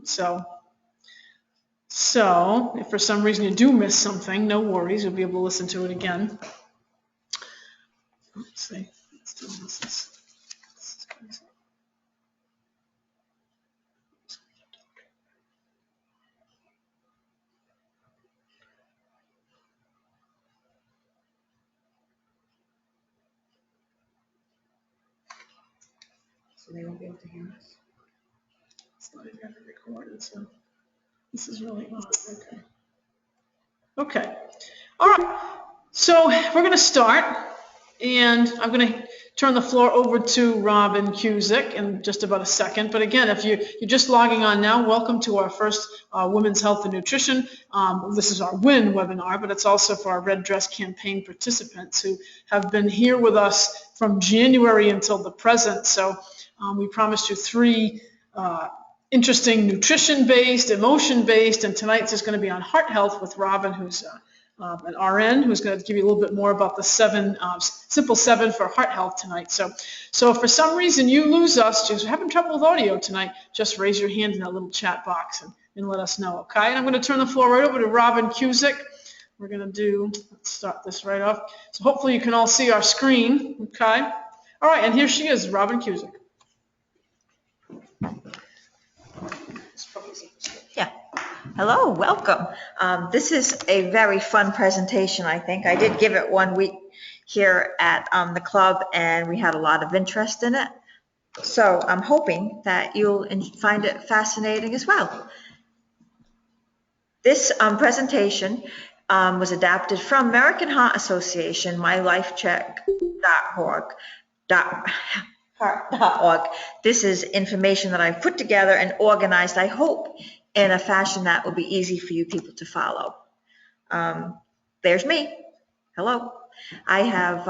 So if for some reason you do miss something, no worries, you'll be able to listen to it again. Let's see. Let's do this. This is crazy. So they won't be able to hear us. It's not even recorded, so this is really odd. Okay. Okay. All right. So we're going to start, and I'm going to turn the floor over to Robin Cusick in just about a second. But again, if you're just logging on now, welcome to our first Women's Health and Nutrition. This is our WIN webinar, but it's also for our Red Dress Campaign participants who have been here with us from January until the present. So we promised you 3 interesting nutrition-based, emotion-based, and tonight's is going to be on heart health with Robin, who's an RN, who's going to give you a little bit more about the simple 7 for heart health tonight. So if for some reason you lose us, just having trouble with audio tonight, just raise your hand in that little chat box and let us know, okay? And I'm going to turn the floor right over to Robin Cusick. We're going to let's start this right off. So hopefully you can all see our screen, okay? All right, and here she is, Robin Cusick. Yeah. Hello, welcome. This is a very fun presentation, I think. I did give it 1 week here at the club, and we had a lot of interest in it. So I'm hoping that you'll find it fascinating as well. This presentation was adapted from American Heart Association, mylifecheck.org. This is information that I've put together and organized, I hope, in a fashion that will be easy for you people to follow. There's me. Hello. I have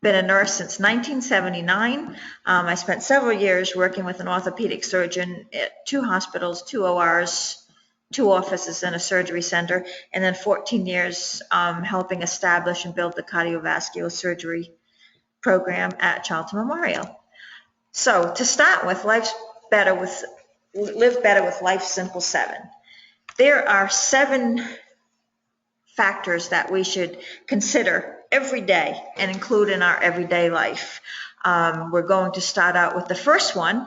been a nurse since 1979. I spent several years working with an orthopedic surgeon at 2 hospitals, 2 ORs, 2 offices, and a surgery center, and then 14 years helping establish and build the cardiovascular surgery program at Charlton Memorial. So to start with, Live Better with Life Simple 7. There are 7 factors that we should consider every day and include in our everyday life. We're going to start out with the first one,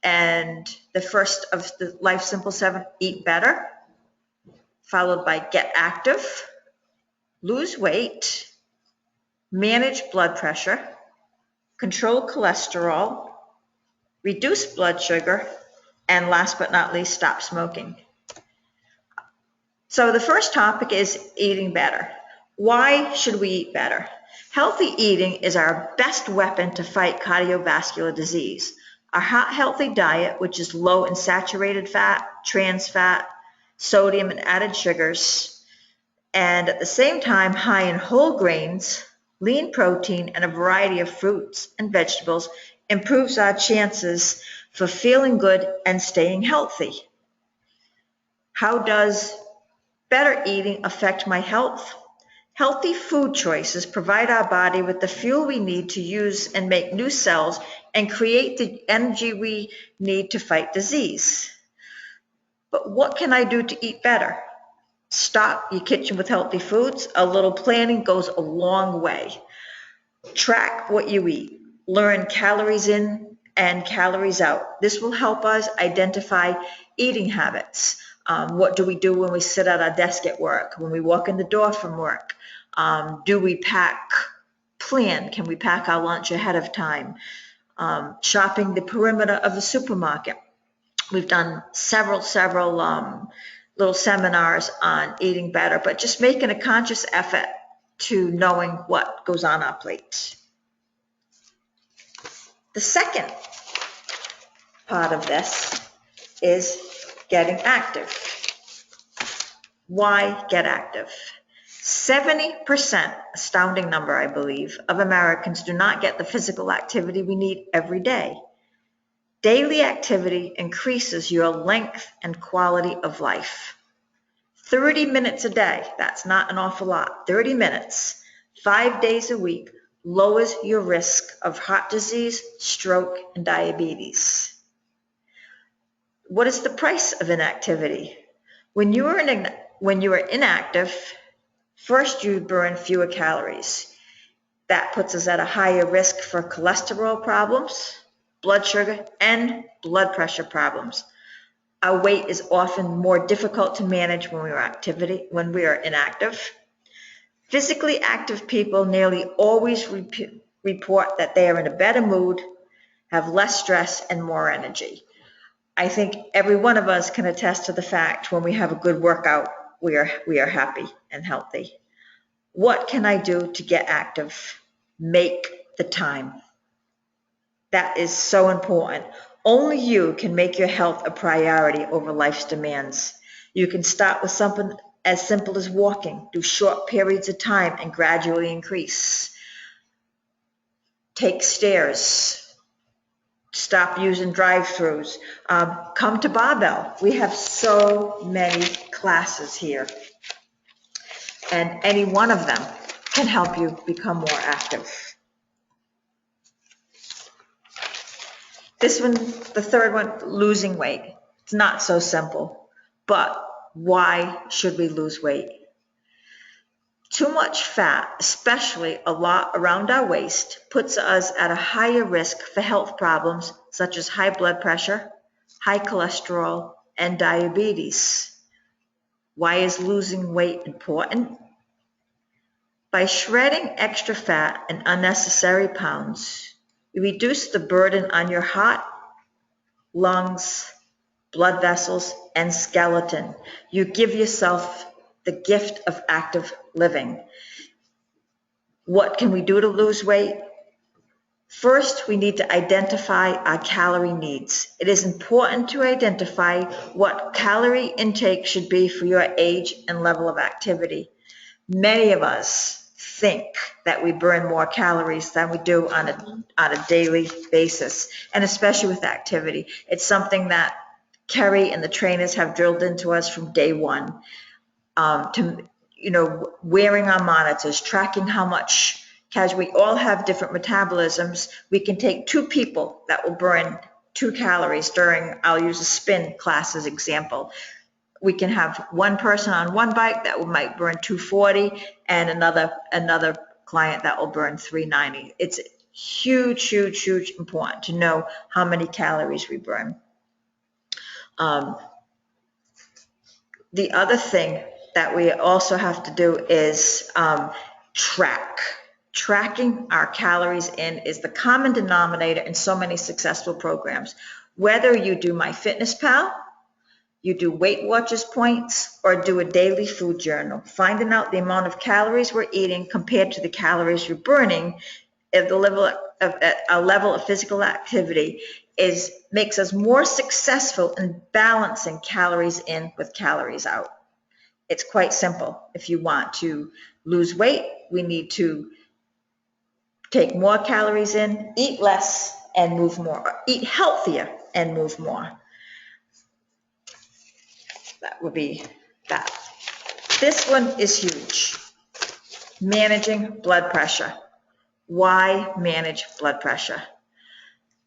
and the first of the Life Simple 7, eat better, followed by get active, lose weight, manage blood pressure, control cholesterol, reduce blood sugar, and last but not least, stop smoking. So the first topic is eating better. Why should we eat better? Healthy eating is our best weapon to fight cardiovascular disease. Our healthy diet, which is low in saturated fat, trans fat, sodium, and added sugars, and at the same time high in whole grains, lean protein, and a variety of fruits and vegetables, improves our chances for feeling good and staying healthy. How does better eating affect my health? Healthy food choices provide our body with the fuel we need to use and make new cells and create the energy we need to fight disease. But what can I do to eat better? Stock your kitchen with healthy foods. A little planning goes a long way. Track what you eat. Learn calories in and calories out. This will help us identify eating habits. What do we do when we sit at our desk at work? When we walk in the door from work? Do we plan? Can we pack our lunch ahead of time? Shopping the perimeter of the supermarket. We've done several little seminars on eating better, but just making a conscious effort to knowing what goes on our plate. The second part of this is getting active. Why get active? 70%, astounding number I believe, of Americans do not get the physical activity we need every day. Daily activity increases your length and quality of life. 30 minutes a day, that's not an awful lot. 30 minutes, 5 days a week, lowers your risk of heart disease, stroke, and diabetes. What is the price of inactivity? When you are inactive, first you burn fewer calories. That puts us at a higher risk for cholesterol problems, blood sugar, and blood pressure problems. Our weight is often more difficult to manage when we are inactive. Physically active people nearly always report that they are in a better mood, have less stress, and more energy. I think every one of us can attest to the fact when we have a good workout, we are happy and healthy. What can I do to get active? Make the time. That is so important. Only you can make your health a priority over life's demands. You can start with something as simple as walking, do short periods of time and gradually increase. Take stairs. Stop using drive-throughs. Come to Barbelle. We have so many classes here, and any one of them can help you become more active. This one, the third one, losing weight. It's not so simple, but why should we lose weight? Too much fat, especially a lot around our waist, puts us at a higher risk for health problems such as high blood pressure, high cholesterol, and diabetes. Why is losing weight important? By shredding extra fat and unnecessary pounds, you reduce the burden on your heart, lungs, blood vessels, and skeleton. You give yourself the gift of active living. What can we do to lose weight? First, we need to identify our calorie needs. It is important to identify what calorie intake should be for your age and level of activity. Many of us think that we burn more calories than we do on a daily basis, and especially with activity. It's something that Kerry and the trainers have drilled into us from day one. Wearing our monitors, tracking how much, because we all have different metabolisms. We can take two people that will burn 2 calories during, I'll use a spin class as example. We can have one person on one bike that might burn 240 and another client that will burn 390. It's huge important to know how many calories we burn. The other thing that we also have to do is track. Tracking our calories in is the common denominator in so many successful programs. Whether you do MyFitnessPal, you do Weight Watchers points, or do a daily food journal, finding out the amount of calories we're eating compared to the calories you're burning at the level of physical activity makes us more successful in balancing calories in with calories out. It's quite simple. If you want to lose weight, we need to take more calories in, eat less, and move more, or eat healthier and move more. That would be that. This one is huge. Managing blood pressure. Why manage blood pressure?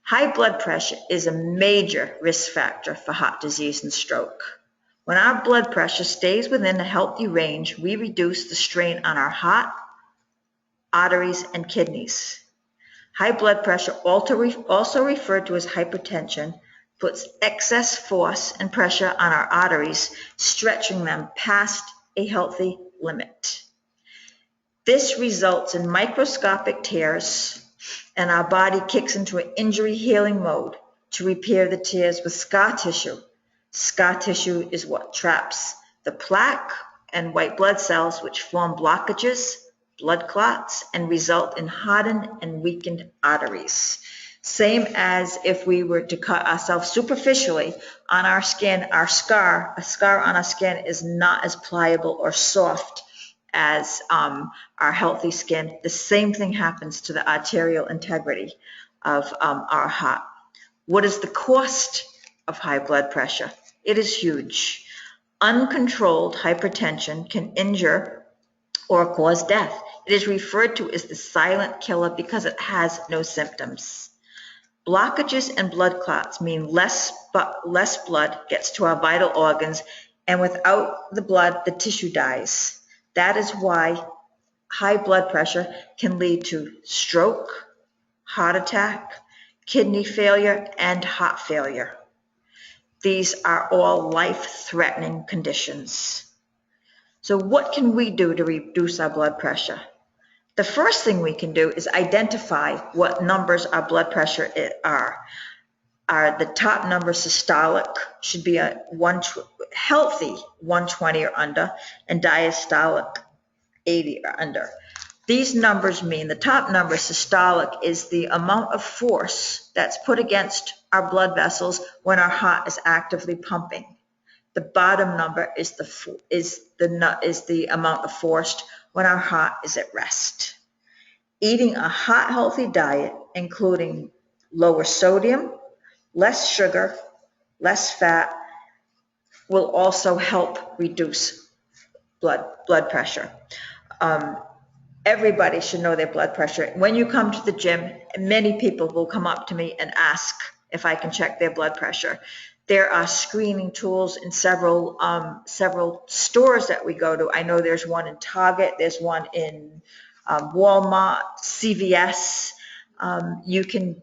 High blood pressure is a major risk factor for heart disease and stroke. When our blood pressure stays within a healthy range, we reduce the strain on our heart, arteries, and kidneys. High blood pressure, also referred to as hypertension, puts excess force and pressure on our arteries, stretching them past a healthy limit. This results in microscopic tears, and our body kicks into an injury healing mode to repair the tears with scar tissue. Scar tissue is what traps the plaque and white blood cells, which form blockages, blood clots, and result in hardened and weakened arteries. Same as if we were to cut ourselves superficially on our skin, a scar on our skin is not as pliable or soft as our healthy skin. The same thing happens to the arterial integrity of our heart. What is the cost of high blood pressure? It is huge. Uncontrolled hypertension can injure or cause death. It is referred to as the silent killer because it has no symptoms. Blockages and blood clots mean less blood gets to our vital organs, and without the blood, the tissue dies. That is why high blood pressure can lead to stroke, heart attack, kidney failure, and heart failure. These are all life-threatening conditions. So what can we do to reduce our blood pressure? The first thing we can do is identify what numbers our blood pressure are. The top number systolic should be a healthy 120 or under, and diastolic 80 or under. These numbers mean the top number systolic is the amount of force that's put against our blood vessels when our heart is actively pumping. The bottom number is the amount of force when our heart is at rest. Eating a heart healthy diet, including lower sodium, less sugar, less fat, will also help reduce blood pressure. Everybody should know their blood pressure. When you come to the gym, many people will come up to me and ask if I can check their blood pressure. There are screening tools in several stores that we go to. I know there's one in Target, there's one in Walmart, CVS. You can,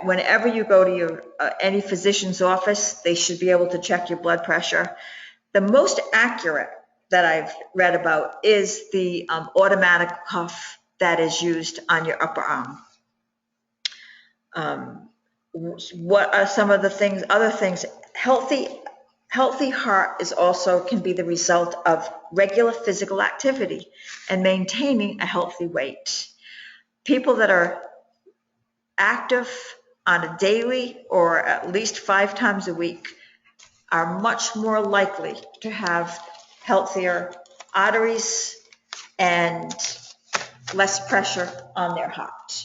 whenever you go to your any physician's office, they should be able to check your blood pressure. The most accurate that I've read about is the automatic cuff that is used on your upper arm. What are some of the things, other things? Healthy heart is also can be the result of regular physical activity and maintaining a healthy weight. People that are active on a daily or at least 5 times a week are much more likely to have healthier arteries and less pressure on their heart.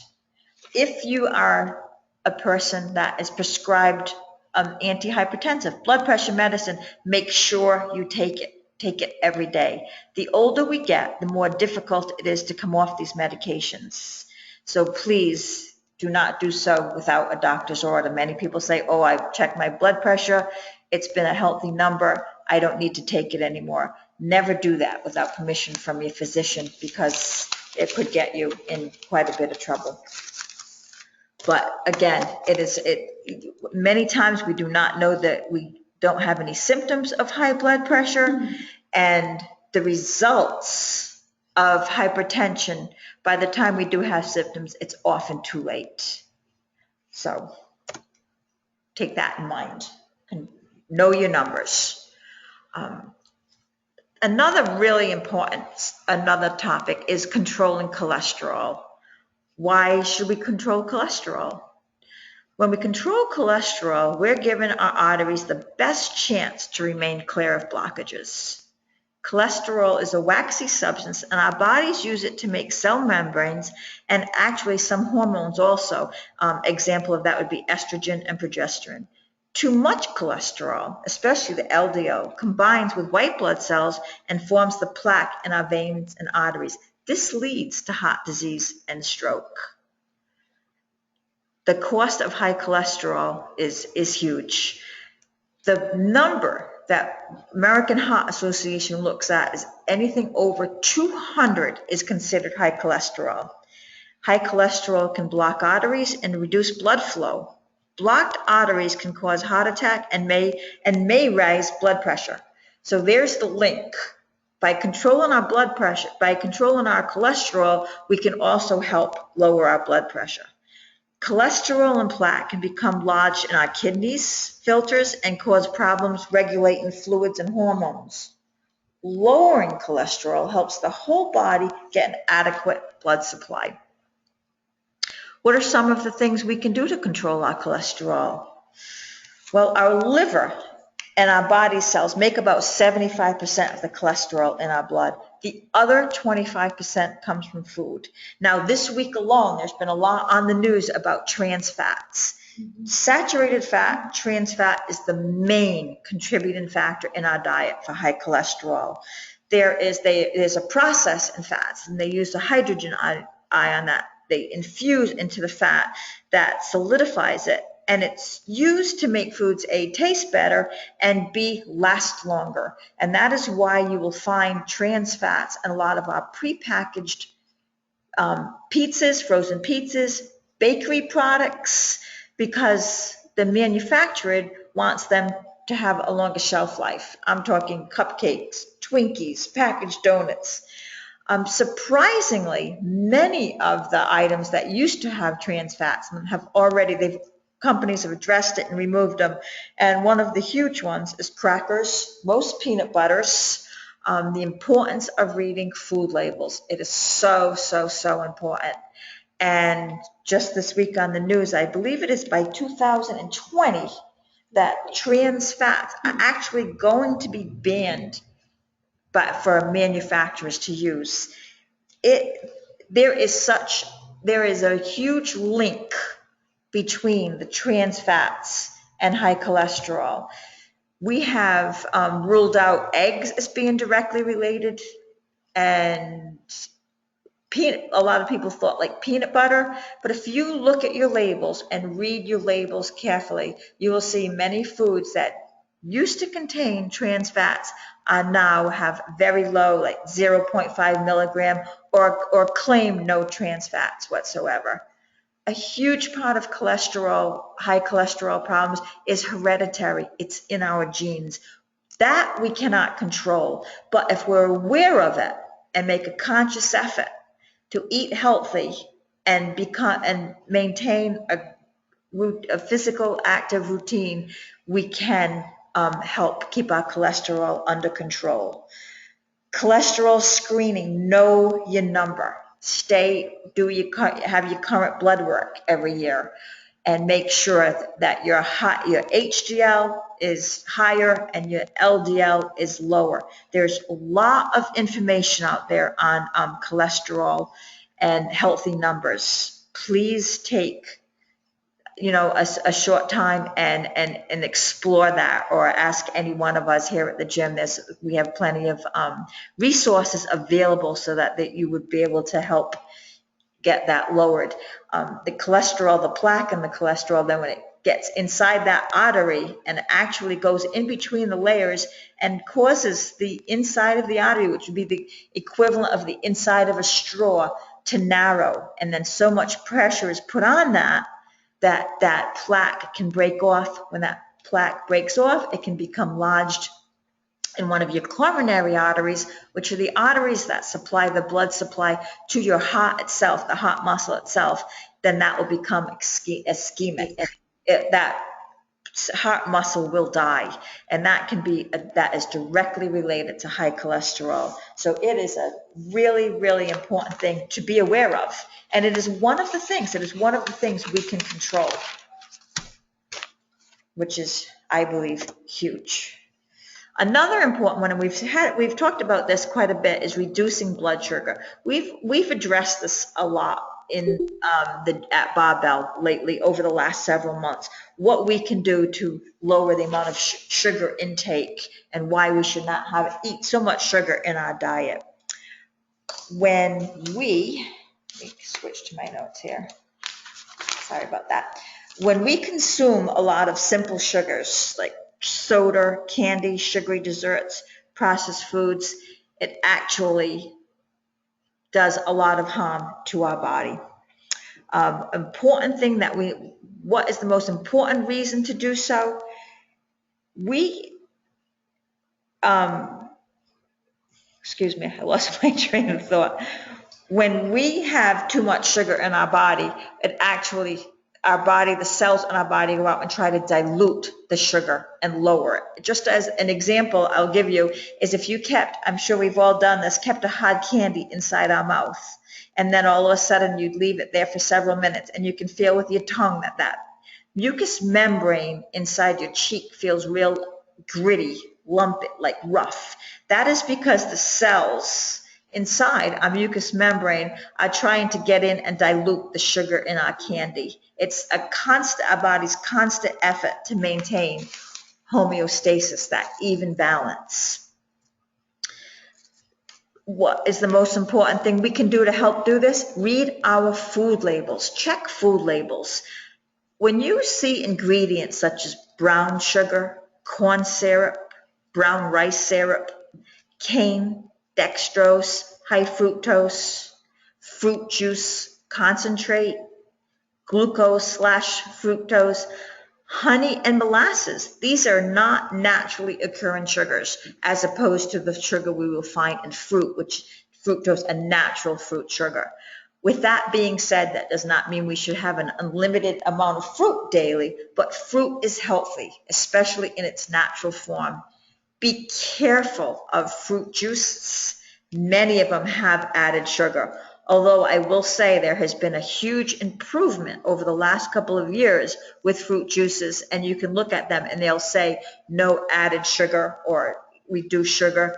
If you are a person that is prescribed antihypertensive blood pressure medicine, make sure you take it every day. The older we get, the more difficult it is to come off these medications. So please do not do so without a doctor's order. Many people say, oh, I've checked my blood pressure, it's been a healthy number, I don't need to take it anymore. Never do that without permission from your physician, because it could get you in quite a bit of trouble. But again, many times we do not know that we don't have any symptoms of high blood pressure, and the results of hypertension, by the time we do have symptoms, it's often too late. So take that in mind and know your numbers. Another really important topic is controlling cholesterol. Why should we control cholesterol? When we control cholesterol, we're giving our arteries the best chance to remain clear of blockages. Cholesterol is a waxy substance, and our bodies use it to make cell membranes and actually some hormones also. Example of that would be estrogen and progesterone. Too much cholesterol, especially the LDL, combines with white blood cells and forms the plaque in our veins and arteries. This leads to heart disease and stroke. The cost of high cholesterol is huge. The number that American Heart Association looks at is anything over 200 is considered high cholesterol. High cholesterol can block arteries and reduce blood flow. Blocked arteries can cause heart attack and may raise blood pressure. So there's the link. By controlling our blood pressure, by controlling our cholesterol, we can also help lower our blood pressure. Cholesterol and plaque can become lodged in our kidneys, filters, and cause problems regulating fluids and hormones. Lowering cholesterol helps the whole body get an adequate blood supply. What are some of the things we can do to control our cholesterol? Well, our liver and our body cells make about 75% of the cholesterol in our blood. The other 25% comes from food. Now, this week alone, there's been a lot on the news about trans fats. Saturated fat, trans fat, is the main contributing factor in our diet for high cholesterol. There's a process in fats, and they use the hydrogen ion that they infuse into the fat that solidifies it. And it's used to make foods A, taste better, and B, last longer. And that is why you will find trans fats in a lot of our prepackaged pizzas, frozen pizzas, bakery products, because the manufacturer wants them to have a longer shelf life. I'm talking cupcakes, Twinkies, packaged donuts. Surprisingly, many of the items that used to have trans fats have already, companies have addressed it and removed them. And one of the huge ones is crackers, most peanut butters. The importance of reading food labels. It is so, so, so important. And just this week on the news, I believe it is by 2020, that trans fats are actually going to be banned for manufacturers to use. There is a huge link between the trans fats and high cholesterol. We have ruled out eggs as being directly related, and a lot of people thought like peanut butter, but if you look at your labels and read your labels carefully, you will see many foods that used to contain trans fats are now have very low, like 0.5 milligram, or claim no trans fats whatsoever. A huge part of cholesterol, high cholesterol problems, is hereditary. It's in our genes. That we cannot control. But if we're aware of it and make a conscious effort to eat healthy and maintain a physical active routine, we can help keep our cholesterol under control. Cholesterol screening, know your number. Have your current blood work every year, and make sure that your HDL is higher and your LDL is lower. There's a lot of information out there on cholesterol and healthy numbers. Please take a short time and explore that, or ask any one of us here at the gym. We have plenty of resources available so that you would be able to help get that lowered. The cholesterol, the plaque and the cholesterol, then when it gets inside that artery and actually goes in between the layers and causes the inside of the artery, which would be the equivalent of the inside of a straw, to narrow. And then so much pressure is put on that plaque can break off. When that plaque breaks off, it can become lodged in one of your coronary arteries, which are the arteries that supply the blood supply to your heart itself, the heart muscle itself. Then that will become ischemic. That heart muscle will die, and that is directly related to high cholesterol. So it is a really, really important thing to be aware of, and it is one of the things we can control, which is, I believe, huge. Another important one, and we've talked about this quite a bit, is reducing blood sugar. We've addressed this a lot at Barbelle lately over the last several months. What we can do to lower the amount of sugar intake, and why we should not eat so much sugar in our diet. Let me switch to my notes here. Sorry about that. When we consume a lot of simple sugars like soda, candy, sugary desserts, processed foods, it actually does a lot of harm to our body. Important thing what is the most important reason to do so? Excuse me, I lost my train of thought. When we have too much sugar in our body, the cells in our body go out and try to dilute the sugar and lower it. Just as an example I'll give you is, if you I'm sure we've all done this, kept a hard candy inside our mouth, and then all of a sudden you'd leave it there for several minutes, and you can feel with your tongue that mucous membrane inside your cheek feels real gritty, lumpy, like rough. That is because the cells inside our mucous membrane are trying to get in and dilute the sugar in our candy. It's our body's constant effort to maintain homeostasis, that even balance. what is the most important thing we can do to help do this? Read our food labels. Check food labels. When you see ingredients such as brown sugar, corn syrup, brown rice syrup, cane, dextrose, high fructose, fruit juice concentrate, glucose/fructose, honey, and molasses. These are not naturally occurring sugars, as opposed to the sugar we will find in fruit, which fructose, a natural fruit sugar. With that being said, that does not mean we should have an unlimited amount of fruit daily, but fruit is healthy, especially in its natural form. Be careful of fruit juices. Many of them have added sugar. Although I will say there has been a huge improvement over the last couple of years with fruit juices, and you can look at them and they'll say no added sugar or reduced sugar.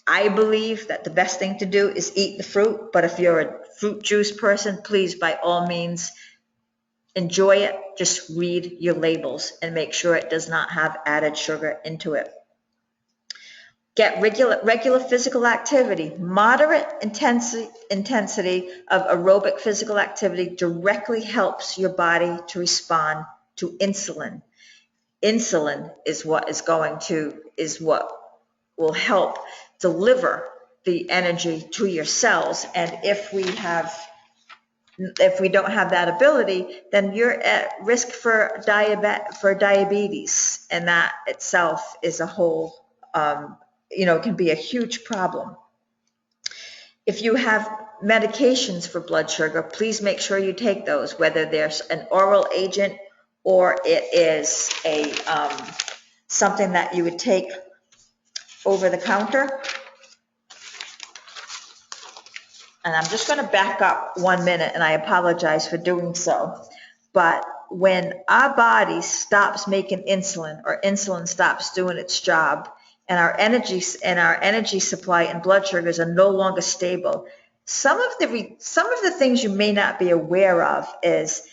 I believe that the best thing to do is eat the fruit, but if you're a fruit juice person, please, by all means, enjoy it. Just read your labels and make sure it does not have added sugar into it. Get regular physical activity. Moderate intensity of aerobic physical activity directly helps your body to respond to insulin. Insulin is what will help deliver the energy to your cells. And if we don't have that ability, then you're at risk for diabetes, and that itself is a whole, can be a huge problem. If you have medications for blood sugar, please make sure you take those, whether there's an oral agent or it is something that you would take over the counter. And I'm just going to back up 1 minute, and I apologize for doing so. But when our body stops making insulin, or insulin stops doing its job, and our energy supply and blood sugars are no longer stable, some of the things you may not be aware of is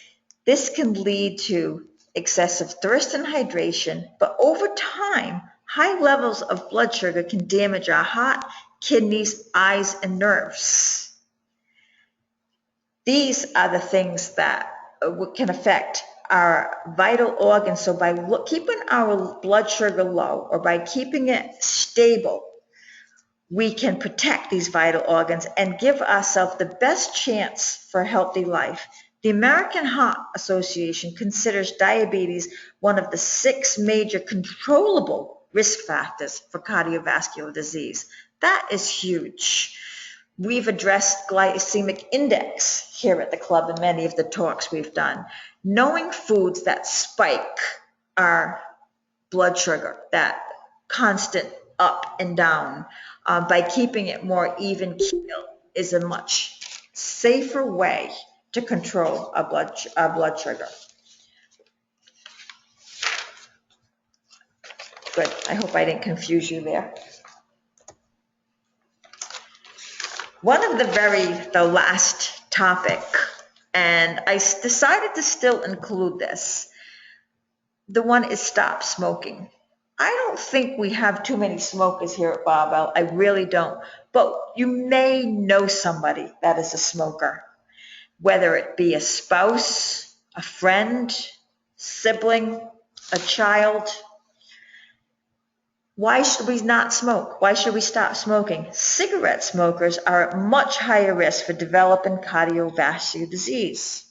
this can lead to excessive thirst and hydration, but over time, high levels of blood sugar can damage our heart, kidneys, eyes, and nerves. These are the things that can affect our vital organs. So by keeping our blood sugar low, or by keeping it stable, we can protect these vital organs and give ourselves the best chance for a healthy life. The American Heart Association considers diabetes one of the 6 major controllable risk factors for cardiovascular disease. That is huge. We've addressed glycemic index here at the club in many of the talks we've done. Knowing foods that spike our blood sugar, that constant up and down, by keeping it more even keel, is a much safer way to control our blood sugar. Good. I hope I didn't confuse you there. One of the last topic, and I decided to still include this, the one is stop smoking. I don't think we have too many smokers here at Barbelle. I really don't. But you may know somebody that is a smoker, whether it be a spouse, a friend, sibling, a child. Why should we not smoke? Why should we stop smoking? Cigarette smokers are at much higher risk for developing cardiovascular disease.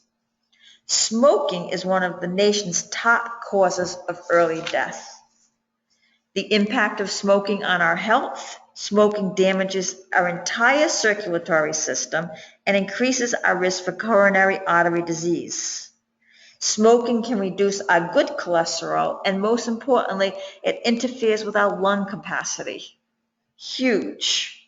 Smoking is one of the nation's top causes of early death. The impact of smoking on our health: smoking damages our entire circulatory system and increases our risk for coronary artery disease. Smoking can reduce our good cholesterol, and most importantly, it interferes with our lung capacity. Huge.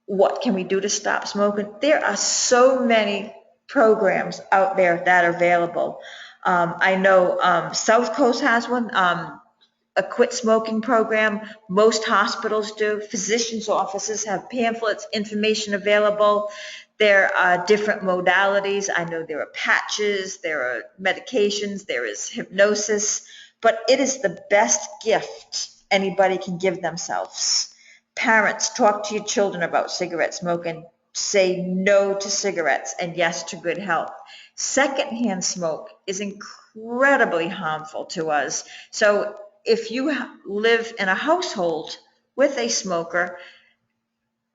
What can we do to stop smoking? There are so many programs out there that are available. I know South Coast has one, a quit smoking program. Most hospitals do. Physicians' offices have pamphlets, information available. There are different modalities. I know there are patches, there are medications, there is hypnosis, but it is the best gift anybody can give themselves. Parents, talk to your children about cigarette smoking. Say no to cigarettes and yes to good health. Secondhand smoke is incredibly harmful to us. So if you live in a household with a smoker,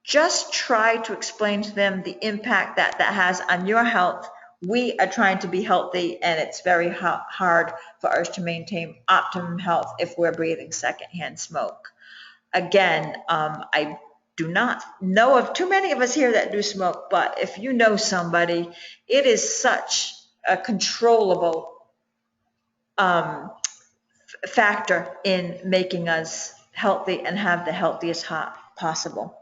just try to explain to them the impact that that has on your health. We are trying to be healthy, and it's very hard for us to maintain optimum health if we're breathing secondhand smoke. Again, I do not know of too many of us here that do smoke, but if you know somebody, it is such a controllable factor in making us healthy and have the healthiest heart possible.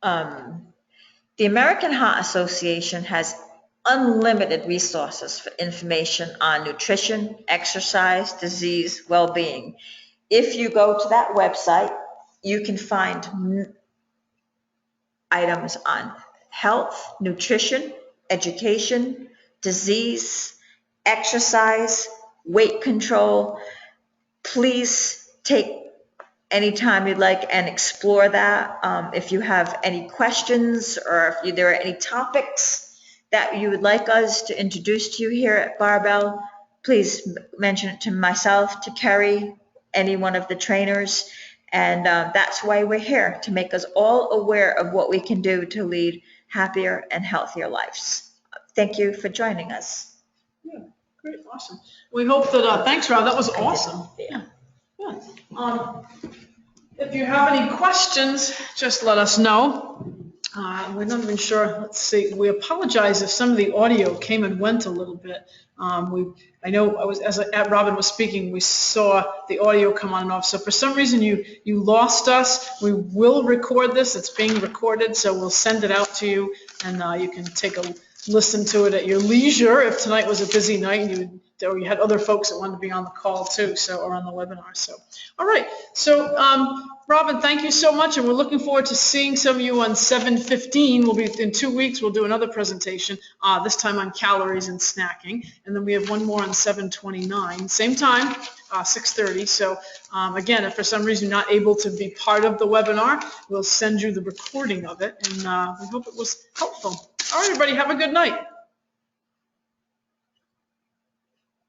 The American Heart Association has unlimited resources for information on nutrition, exercise, disease, well-being. If you go to that website, you can find items on health, nutrition, education, disease, exercise, weight control. Please take any time you'd like and explore that. If you have any questions or if there are any topics that you would like us to introduce to you here at Barbelle, please mention it to myself, to Kerry, any one of the trainers. And that's why we're here, to make us all aware of what we can do to lead happier and healthier lives. Thank you for joining us. Yeah, great, awesome. We hope that, thanks, Rob, that was awesome. Yeah. If you have any questions, just let us know. We're not even sure. Let's see. We apologize if some of the audio came and went a little bit. I know as Robin was speaking, we saw the audio come on and off. So for some reason you lost us. We will record this. It's being recorded, so we'll send it out to you, and you can take a listen to it at your leisure. If tonight was a busy night and you had other folks that wanted to be on the call too, or on the webinar. So, all right. So, Robin, thank you so much, and we're looking forward to seeing some of you on 7/15. We'll be in 2 weeks. We'll do another presentation, this time on calories and snacking, and then we have one more on 7/29, same time, 6:30. So, again, if for some reason you're not able to be part of the webinar, we'll send you the recording of it, and we hope it was helpful. All right, everybody, have a good night.